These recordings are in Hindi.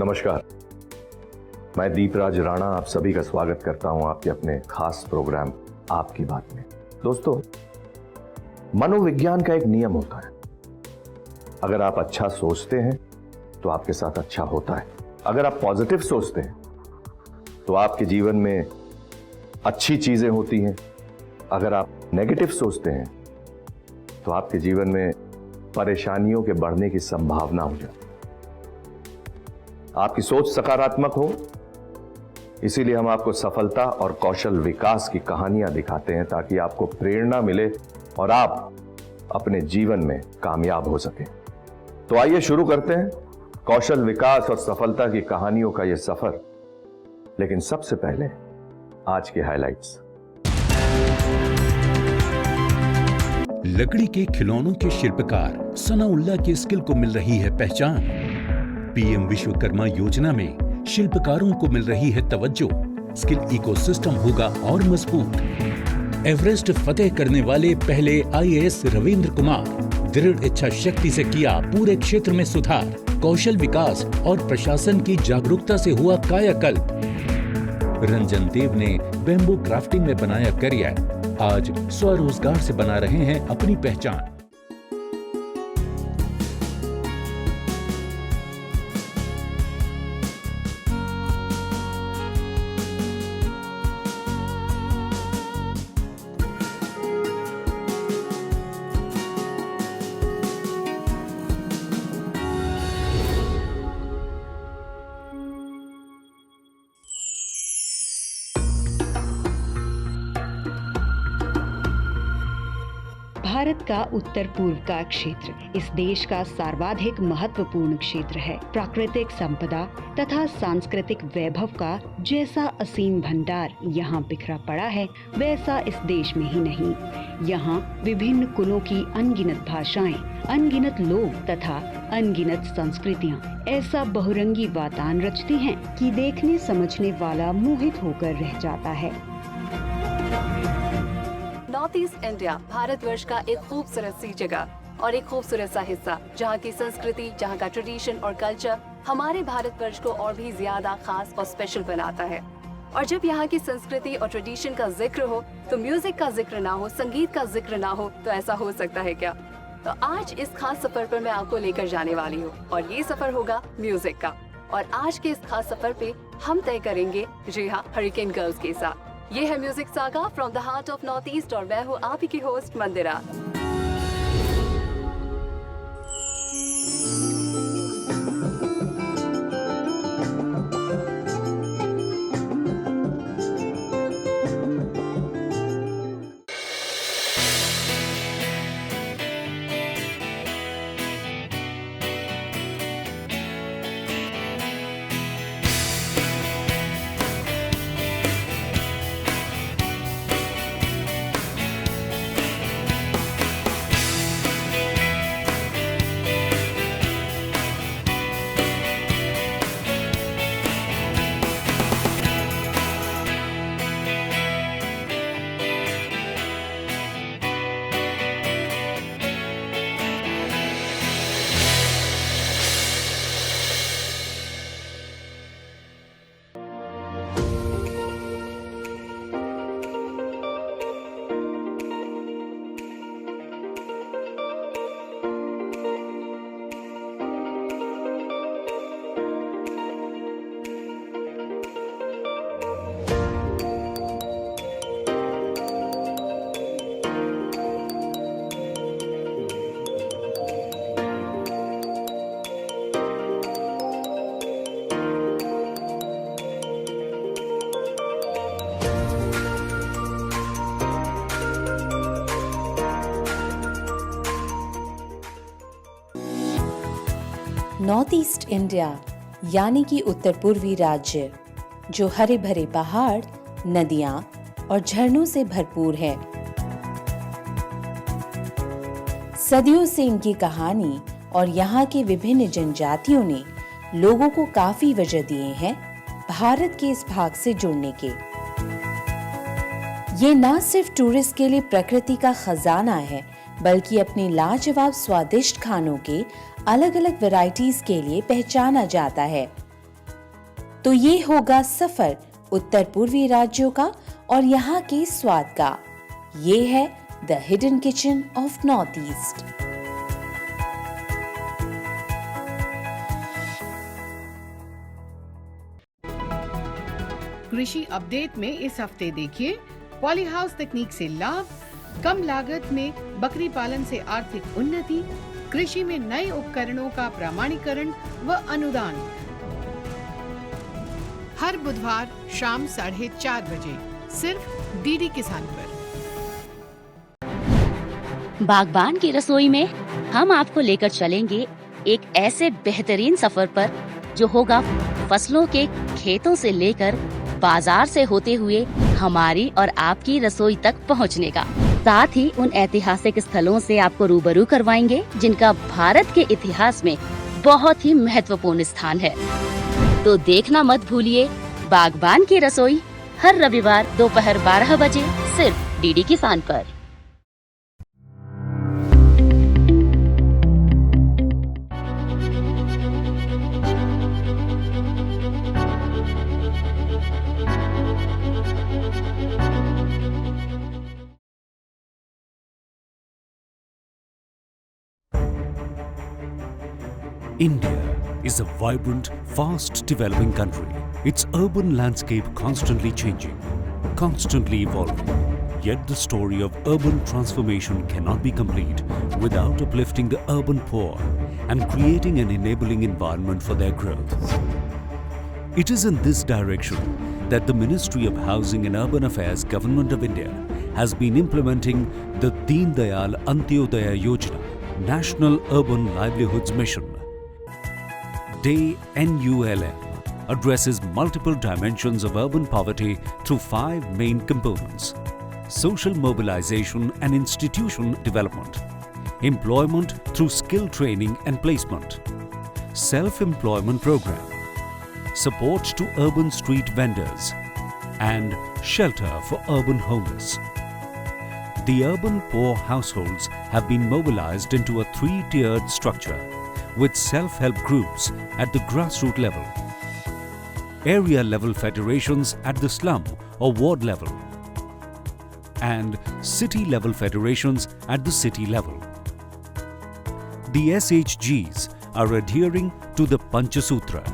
नमस्कार, मैं दीपराज राणा आप सभी का स्वागत करता हूं आपके अपने खास प्रोग्राम आपकी बात में। दोस्तों, मनोविज्ञान का एक नियम होता है, अगर आप अच्छा सोचते हैं तो आपके साथ अच्छा होता है। अगर आप पॉजिटिव सोचते हैं तो आपके जीवन में अच्छी चीजें होती हैं। अगर आप नेगेटिव सोचते हैं तो आपके जीवन में परेशानियों के बढ़ने की संभावना हो जाती है। आपकी सोच सकारात्मक हो, इसीलिए हम आपको सफलता और कौशल विकास की कहानियां दिखाते हैं ताकि आपको प्रेरणा मिले और आप अपने जीवन में कामयाब हो सकें। तो आइए शुरू करते हैं कौशल विकास और सफलता की कहानियों का यह सफर। लेकिन सबसे पहले आज के हाइलाइट्स। लकड़ी के खिलौनों के शिल्पकार सनाउल्लाह की स्किल को मिल रही है पहचान। पीएम विश्वकर्मा योजना में शिल्पकारों को मिल रही है तवज्जो। स्किल इकोसिस्टम होगा और मजबूत। एवरेस्ट फतेह करने वाले पहले आईएएस रविंद्र कुमार। दृढ़ इच्छा शक्ति से किया पूरे क्षेत्र में सुधार। कौशल विकास और प्रशासन की जागरूकता से हुआ कायाकल्प। रंजन देव ने बैम्बू क्राफ्टिंग में बनाया करियर। आज स्वरोजगार से बना रहे हैं अपनी पहचान। भारत का उत्तर पूर्व का क्षेत्र इस देश का सर्वाधिक महत्वपूर्ण क्षेत्र है। प्राकृतिक संपदा तथा सांस्कृतिक वैभव का जैसा असीम भंडार यहाँ बिखरा पड़ा है, वैसा इस देश में ही नहीं। यहाँ विभिन्न कुलों की अनगिनत भाषाएं, अनगिनत लोग तथा अनगिनत संस्कृतियाँ ऐसा बहुरंगी वातान रचती हैं कि देखने समझने वाला मोहित होकर रह जाता है। नॉर्थ ईस्ट इंडिया भारतवर्ष का एक खूबसूरत सी जगह और एक खूबसूरत सा हिस्सा, जहाँ की संस्कृति, जहाँ का ट्रेडिशन और कल्चर हमारे भारतवर्ष को और भी ज्यादा खास और स्पेशल बनाता है। और जब यहाँ की संस्कृति और ट्रेडिशन का जिक्र हो तो म्यूजिक का जिक्र ना हो, संगीत का जिक्र ना हो, तो ऐसा हो सकता है क्या? तो आज इस खास सफर पर मैं आपको लेकर जाने वाली हूँ और ये सफर होगा म्यूजिक का। और आज के इस खास सफर पे हम तय करेंगे जी हाँ हरिकेन गर्ल्स के साथ। ये है music saga from the heart of north east और मैं हूँ आप ही की होस्ट मंदिरा। नॉर्थ ईस्ट इंडिया यानी कि उत्तर पूर्वी राज्य, जो हरे भरे पहाड़, नदियां और झरनों से भरपूर है। सदियों से इनकी कहानी और यहाँ के विभिन्न जनजातियों ने लोगों को काफी वजह दिए हैं भारत के इस भाग से जुड़ने के। ये न सिर्फ टूरिस्ट के लिए प्रकृति का खजाना है, बल्कि अपने लाजवाब स्वादिष्ट खानों के अलग अलग वैरायटीज के लिए पहचाना जाता है। तो ये होगा सफर उत्तर पूर्वी राज्यों का और यहाँ के स्वाद का। ये है the hidden kitchen of north east. कृषि अपडेट में इस हफ्ते देखिए पॉली हाउस तकनीक से लाभ, कम लागत में बकरी पालन से आर्थिक उन्नति, कृषि में नए उपकरणों का प्रमाणीकरण व अनुदान। हर बुधवार शाम 4:30 बजे सिर्फ डीडी किसान पर। बागबान की रसोई में हम आपको लेकर चलेंगे एक ऐसे बेहतरीन सफर पर जो होगा फसलों के खेतों से लेकर बाजार से होते हुए हमारी और आपकी रसोई तक पहुंचने का। साथ ही उन ऐतिहासिक स्थलों से आपको रूबरू करवाएंगे जिनका भारत के इतिहास में बहुत ही महत्वपूर्ण स्थान है। तो देखना मत भूलिए बागबान की रसोई हर रविवार दोपहर 12 बजे सिर्फ डीडी किसान पर। India is a vibrant, fast-developing country. Its urban landscape constantly changing, constantly evolving. Yet the story of urban transformation cannot be complete without uplifting the urban poor and creating an enabling environment for their growth. It is in this direction that the Ministry of Housing and Urban Affairs, Government of India, has been implementing the Deen Dayal Antyodaya Yojana, National Urban Livelihoods Mission. DAY NULM addresses multiple dimensions of urban poverty through 5 main components: social mobilization and institution development, employment through skill training and placement, self-employment program, support to urban street vendors, and shelter for urban homeless. The urban poor households have been mobilized into a 3-tiered structure with self-help groups at the grassroots level, area-level federations at the slum or ward level, and city-level federations at the city level. The SHGs are adhering to the Panchasutra.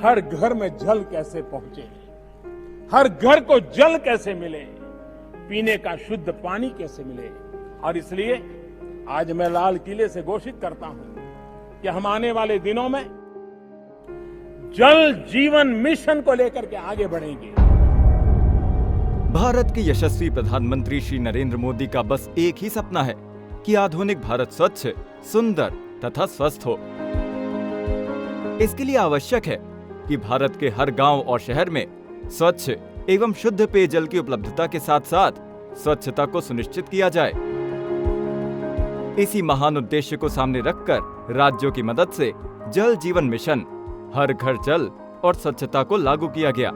हर घर में जल कैसे पहुंचे, हर घर को जल कैसे मिले, पीने का शुद्ध पानी कैसे मिले। और इसलिए आज मैं लाल किले से घोषित करता हूं कि हम आने वाले दिनों में जल जीवन मिशन को लेकर के आगे बढ़ेंगे। भारत के यशस्वी प्रधानमंत्री श्री नरेंद्र मोदी का बस एक ही सपना है कि आधुनिक भारत स्वच्छ, सुंदर तथा स्वस्थ हो। इसके लिए आवश्यक है कि भारत के हर गांव और शहर में स्वच्छ एवं शुद्ध पेयजल की उपलब्धता के साथ साथ स्वच्छता को सुनिश्चित किया जाए। इसी महान उद्देश्य को सामने रखकर राज्यों की मदद से जल जीवन मिशन, हर घर जल और स्वच्छता को लागू किया गया।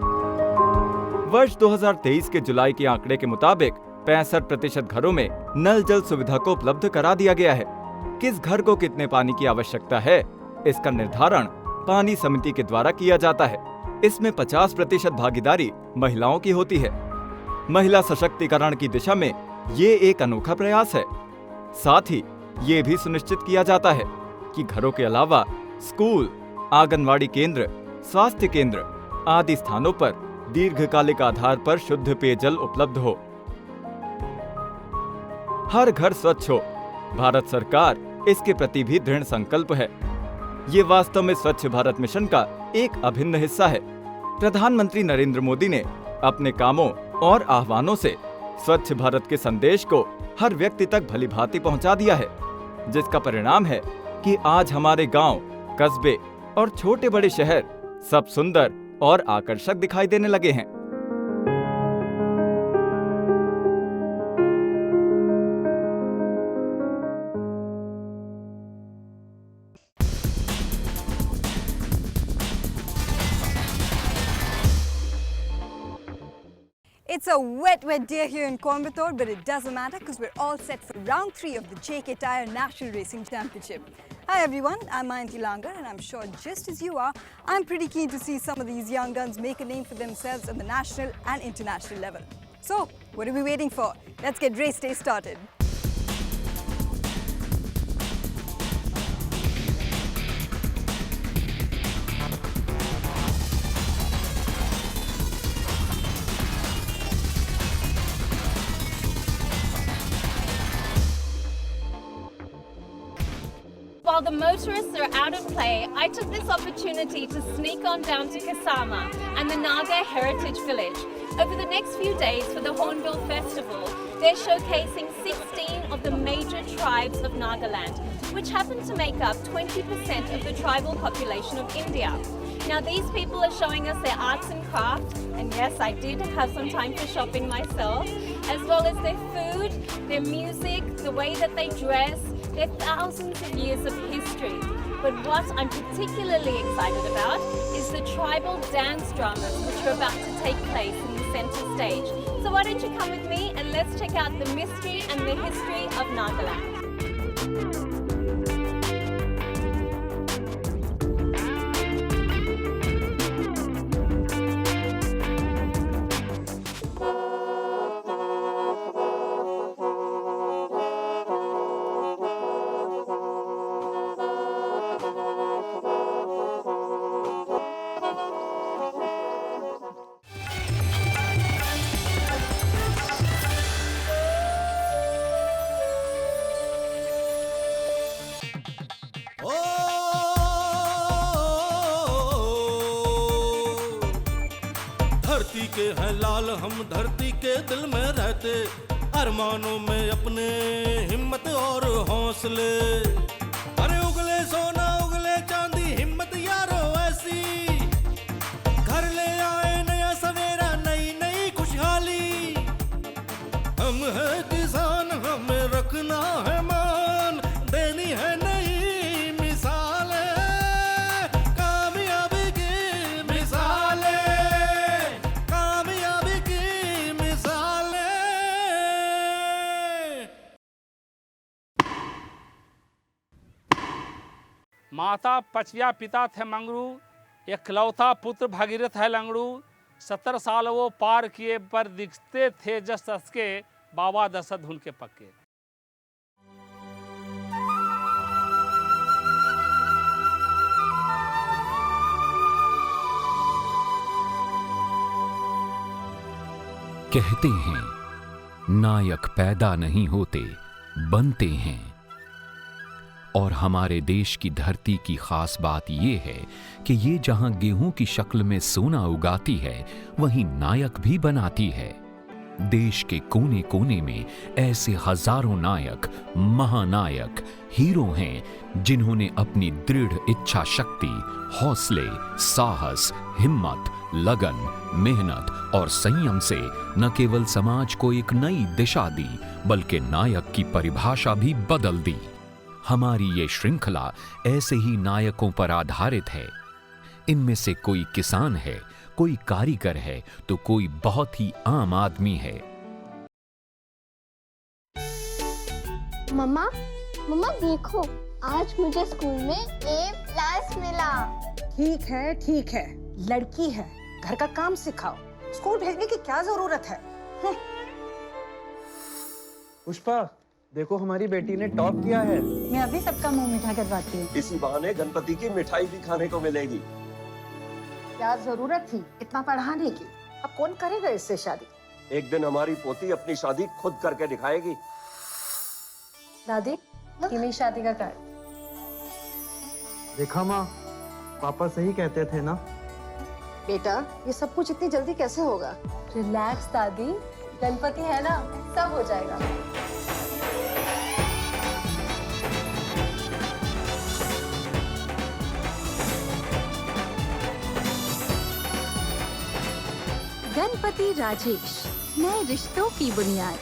वर्ष 2023 के जुलाई के आंकड़े के मुताबिक 65% घरों में नल जल सुविधा को उपलब्ध करा दिया गया है। किस घर को कितने पानी की आवश्यकता है, इसका निर्धारण पानी समिति के द्वारा किया जाता है। इसमें 50% भागीदारी महिलाओं की होती है। महिला सशक्तिकरण की दिशा में ये एक अनोखा प्रयास है। साथ ही ये भी सुनिश्चित किया जाता है कि घरों के अलावा स्कूल, आंगनवाड़ी केंद्र, स्वास्थ्य केंद्र आदि स्थानों पर दीर्घकालिक आधार पर शुद्ध पेयजल उपलब्ध हो। हर घर स्वच्छ हो, भारत सरकार इसके प्रति भी दृढ़ संकल्प है। ये वास्तव में स्वच्छ भारत मिशन का एक अभिन्न हिस्सा है। प्रधानमंत्री नरेंद्र मोदी ने अपने कामों और आह्वानों से स्वच्छ भारत के संदेश को हर व्यक्ति तक भलीभांति पहुंचा दिया है, जिसका परिणाम है कि आज हमारे गांव, कस्बे और छोटे बड़े शहर सब सुंदर और आकर्षक दिखाई देने लगे हैं। It's a wet day here in Coimbatore, but it doesn't matter because we're all set for round 3 of the JK Tyre National Racing Championship. Hi everyone, I'm Mayanti Langar, and I'm sure just as you are, I'm pretty keen to see some of these young guns make a name for themselves at the national and international level. So, what are we waiting for? Let's get race day started. While the motorists are out of play, I took this opportunity to sneak on down to Kasama and the Naga Heritage Village. Over the next few days for the Hornbill Festival, they're showcasing 16 of the major tribes of Nagaland, which happen to make up 20% of the tribal population of India. Now these people are showing us their arts and crafts, and yes, I did have some time for shopping myself, as well as their food, their music, the way that they dress, their thousands of years of history. But what I'm particularly excited about is the tribal dance dramas which are about to take place in the center stage. So why don't you come with me and let's check out the mystery and the history of Nagaland. धरती के हैं लाल हम धरती के दिल में रहते, अरमानों में अपने हिम्मत और हौसले। अरे उगले सोना उगले चांदी हिम्मत यारो ऐसी, घर ले आए नया सवेरा नई नई खुशहाली। हम है किसान हमें रखना है मान, देनी है नई मिसालें, कामयाबी की मिसालें। माता पचया पिता थे मंगरू, एकलौता पुत्र भगीरथ है लंगड़ू। 70 साल वो पार किए पर दिखते थे जस तस के, बाबा दशरथ धुन के पक्के। कहते हैं नायक पैदा नहीं होते बनते हैं, और हमारे देश की धरती की खास बात यह है कि ये जहां गेहूं की शक्ल में सोना उगाती है, वहीं नायक भी बनाती है। देश के कोने कोने में ऐसे हजारों नायक, महानायक, हीरो हैं जिन्होंने अपनी दृढ़ इच्छा शक्ति, हौसले, साहस, हिम्मत, लगन, मेहनत और संयम से न केवल समाज को एक नई दिशा दी, बल्कि नायक की परिभाषा भी बदल दी। हमारी ये श्रृंखला ऐसे ही नायकों पर आधारित है। इनमें से कोई किसान है, कोई कारीगर है, तो कोई बहुत ही आम आदमी है। मम्मा, मम्मा देखो, आज मुझे स्कूल में A+ मिला। ठीक है, लड़की है, घर का काम सिखाओ, स्कूल भेजने की क्या जरूरत है? पुष्पा, देखो हमारी बेटी ने टॉप किया है। मैं अभी सबका मुंह मीठा करवाती हूँ। इसी बहाने गणपति की मिठाई भी खाने को मिलेगी। क्या जरूरत थी इतना पढ़ाने की? अब कौन करेगा इससे शादी? एक दिन हमारी पोती अपनी शादी खुद करके दिखाएगी। दादी, ये मेरी शादी का कार्ड। देखा माँ, पापा सही कहते थे ना। बेटा, ये सब कुछ इतनी जल्दी कैसे होगा? रिलैक्स दादी, गणपति है ना, सब हो जाएगा। गणपति राजेश, नए रिश्तों की बुनियाद।